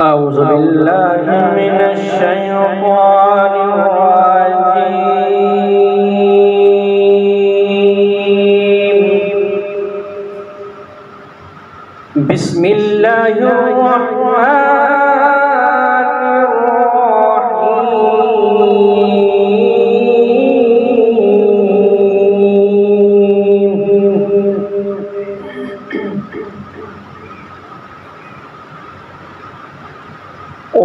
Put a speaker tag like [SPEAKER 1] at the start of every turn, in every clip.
[SPEAKER 1] أعوذ بالله من الشيطان الرجيم. بسم الله الرحمن الرحيم.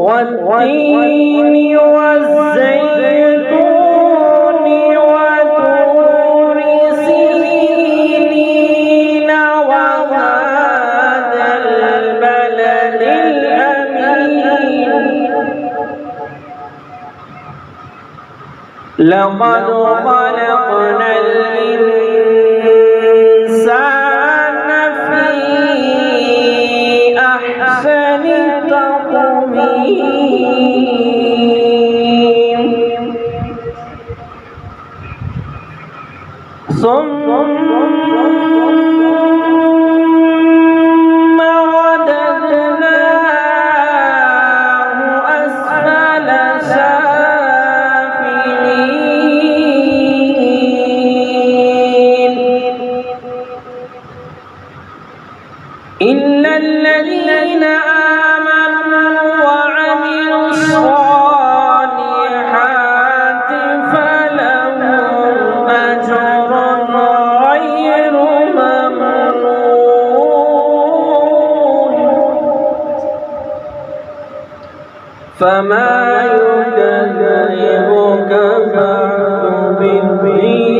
[SPEAKER 1] والتين والزيتون وطور سينين وهذا البلد الأمين. لقد خلقنا الإنسان في أحسن تقويم. ثم رددناه أسفل سافلين إلا الذين آمنوا وعملوا الصالحات فلهم أجر غير ممنون. فما يكذبك بعد بالدين.